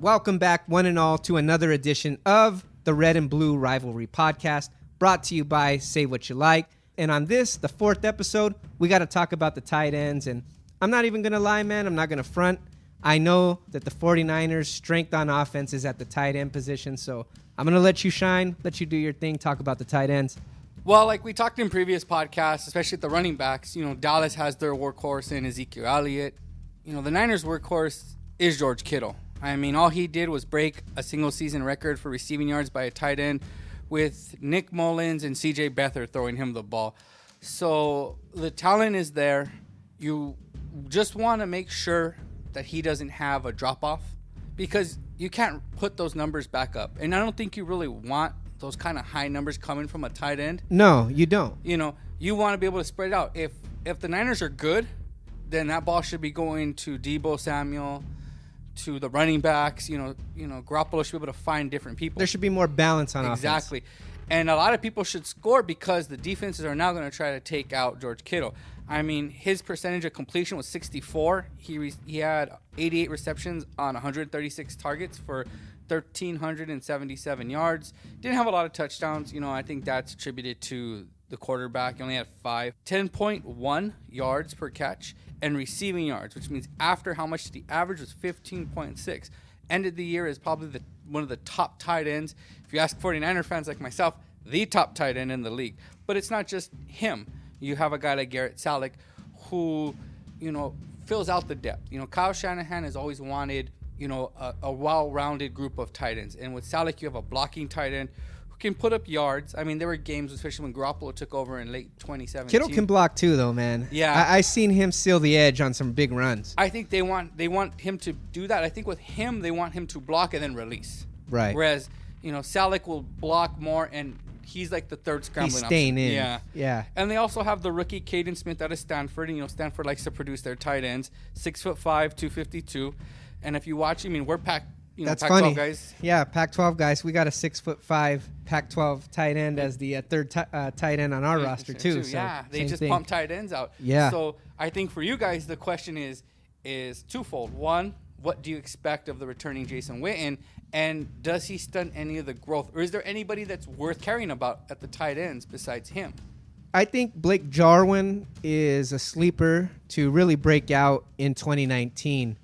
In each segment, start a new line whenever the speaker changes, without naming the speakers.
Welcome back, one and all, to another edition of the Red and Blue Rivalry Podcast, brought to you by Say What You Like. And on this, the fourth episode, we got to talk about the tight ends. And I'm not even going to lie, man. I'm not going to front. I know that the 49ers' strength on offense is at the tight end position, so I'm going to let you shine, let you do your thing, talk about the tight ends.
Well, like we talked in previous podcasts, especially at the running backs, Dallas has their workhorse in Ezekiel Elliott. The Niners' workhorse is George Kittle. I mean, all he did was break a single-season record for receiving yards by a tight end with Nick Mullins and C.J. Beathard throwing him the ball. So the talent is there. You just want to make sure that he doesn't have a drop-off because you can't put those numbers back up. And I don't think you really want those kind of high numbers coming from a tight end.
No, you don't.
You want to be able to spread it out. If the Niners are good, then that ball should be going to Deebo Samuel, to the running backs. Garoppolo should be able to find different people.
There should be more balance on offense.
Exactly. And a lot of people should score because the defenses are now going to try to take out George Kittle. I mean, his percentage of completion was 64. He had 88 receptions on 136 targets for 1,377 yards. Didn't have a lot of touchdowns. I think that's attributed to the quarterback. He only had 5. 10.1 yards per catch and receiving yards, which means after how much the average was 15.6. Ended the year as probably one of the top tight ends. If you ask 49er fans like myself, the top tight end in the league. But it's not just him. You have a guy like Garrett Salek who, fills out the depth. Kyle Shanahan has always wanted, a well-rounded group of tight ends. And with Salek, you have a blocking tight end who can put up yards. I mean, there were games, especially when Garoppolo took over in late 2017.
Kittle can block too, though, man.
Yeah.
I seen him seal the edge on some big runs.
I think they want him to do that. I think with him, they want him to block and then release.
Right.
Whereas, Salek will block more, and he's like the third scrambling
He's staying
option.
in. Yeah.
And they also have the rookie Caden Smith out of Stanford. And, Stanford likes to produce their tight ends. 6'5", 252. And if you watch, we're packed.
That's
Pac-12
funny.
guys.
Yeah, Pac-12 guys. We got a 6'5" Pac-12 tight end as the third tight end on our roster too. So
yeah, they just pump tight ends out.
Yeah.
So I think for you guys, the question is twofold. One, what do you expect of the returning Jason Witten, and does he stunt any of the growth, or is there anybody that's worth caring about at the tight ends besides him?
I think Blake Jarwin is a sleeper to really break out in 2019.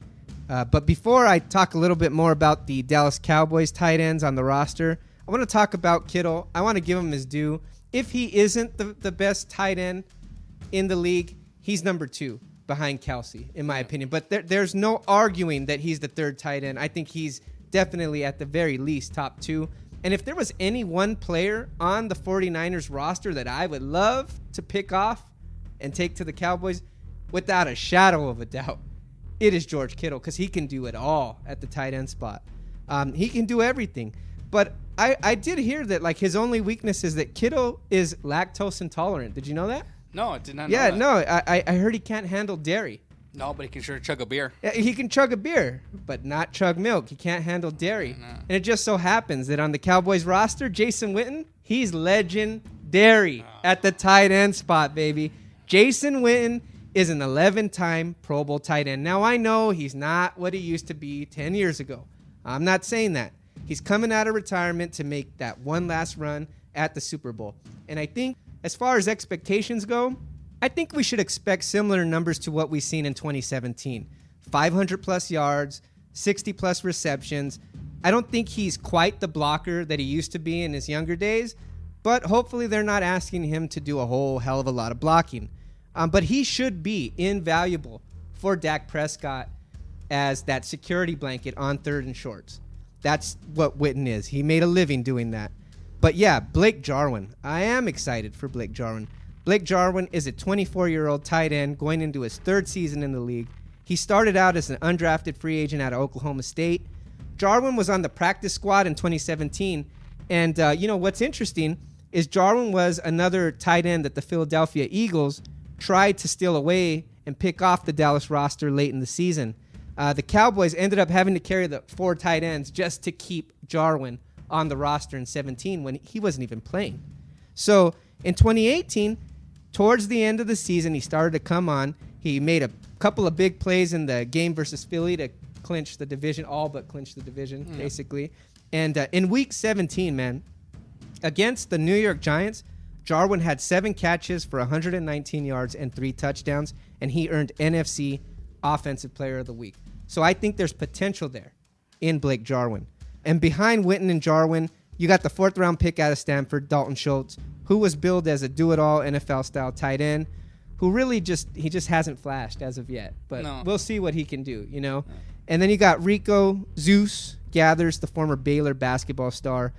But before I talk a little bit more about the Dallas Cowboys tight ends on the roster, I want to talk about Kittle. I want to give him his due. If he isn't the best tight end in the league, he's number 2 behind Kelsey, in my opinion. But there's no arguing that he's the third tight end. I think he's definitely at the very least top 2. And if there was any one player on the 49ers roster that I would love to pick off and take to the Cowboys, without a shadow of a doubt, it is George Kittle, because he can do it all at the tight end spot. He can do everything. But I did hear that his only weakness is that Kittle is lactose intolerant. Did you know that?
No, I did not know
that.
that.
No, I heard he can't handle dairy.
No, but he can sure chug a beer.
Yeah, he can chug a beer, but not chug milk. He can't handle dairy.
No.
And it just so happens that on the Cowboys roster, Jason Witten, he's legendary at the tight end spot, baby. Jason Witten is an 11-time Pro Bowl tight end. Now, I know he's not what he used to be 10 years ago. I'm not saying that. He's coming out of retirement to make that one last run at the Super Bowl. And I think as far as expectations go, I think we should expect similar numbers to what we've seen in 2017. 500-plus yards, 60-plus receptions. I don't think he's quite the blocker that he used to be in his younger days, but hopefully they're not asking him to do a whole hell of a lot of blocking. But he should be invaluable for Dak Prescott as that security blanket on third and shorts. That's what Witten is. He made a living doing that. But yeah, Blake Jarwin. I am excited for Blake Jarwin. Blake Jarwin is a 24-year-old tight end going into his third season in the league. He started out as an undrafted free agent out of Oklahoma State. Jarwin was on the practice squad in 2017. And what's interesting is Jarwin was another tight end that the Philadelphia Eagles tried to steal away and pick off the Dallas roster late in the season. The Cowboys ended up having to carry the 4 tight ends just to keep Jarwin on the roster in 17 when he wasn't even playing. So in 2018, towards the end of the season, he started to come on. He made a couple of big plays in the game versus Philly to clinch the division, all but clinch the division, basically. And in Week 17, man, against the New York Giants, Jarwin had 7 catches for 119 yards and 3 touchdowns, and he earned NFC Offensive Player of the Week. So I think there's potential there in Blake Jarwin. And behind Witten and Jarwin, you got the 4th-round pick out of Stanford, Dalton Schultz, who was billed as a do-it-all NFL-style tight end, who really just hasn't flashed as of yet. But we'll see what he can do, you know. Yeah. And then you got Rico Zeus Gathers, the former Baylor basketball star.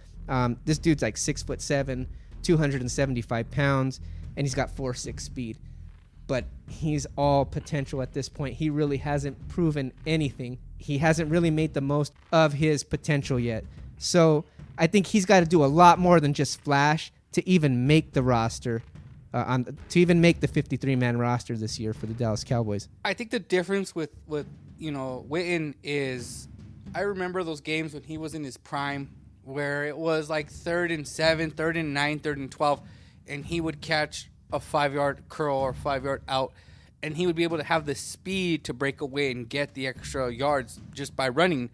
This dude's like 6'7", 275 pounds, and he's got 4.6 speed. But he's all potential at this point. He really hasn't proven anything. He hasn't really made the most of his potential yet. So I think he's got to do a lot more than just flash to even make the roster, to even make the 53-man roster this year for the Dallas Cowboys.
I think the difference with Witten is, I remember those games when he was in his prime where it was like 3rd and 7, 3rd and 9, 3rd and 12, and he would catch a 5-yard curl or 5-yard out, and he would be able to have the speed to break away and get the extra yards just by running.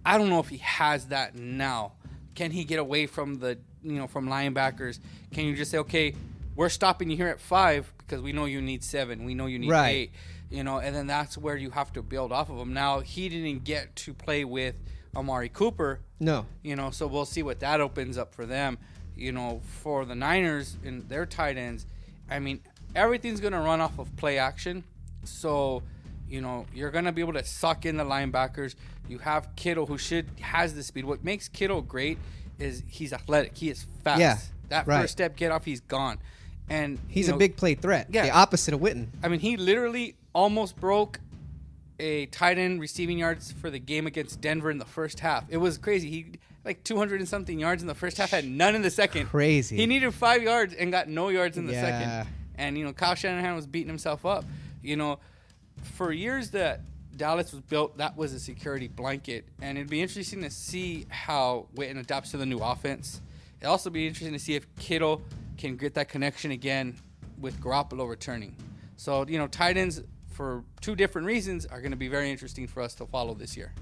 I don't know if he has that now. Can he get away from from linebackers? Can you just say, okay, we're stopping you here at 5 because we know you need 7, we know you need 8, and then that's where you have to build off of him. Now, he didn't get to play with Amari Cooper.
No.
So we'll see what that opens up for them. For the Niners and their tight ends, I mean, everything's going to run off of play action. So, you're going to be able to suck in the linebackers. You have Kittle, who has the speed. What makes Kittle great is he's athletic. He is fast.
Yeah,
that first step get off, he's gone. And
he's a big play threat. Yeah. The opposite of Witten.
I mean, he literally almost broke a tight end receiving yards for the game against Denver in the first half. It was crazy. He like 200 and something yards in the first half, had none in the second.
Crazy.
He needed 5 yards and got no yards in the second. And Kyle Shanahan was beating himself up. For years that Dallas was built, that was a security blanket, and it'd be interesting to see how Witten adapts to the new offense. It'd also be interesting to see if Kittle can get that connection again with Garoppolo returning. So, tight ends, for 2 different reasons, are going to be very interesting for us to follow this year.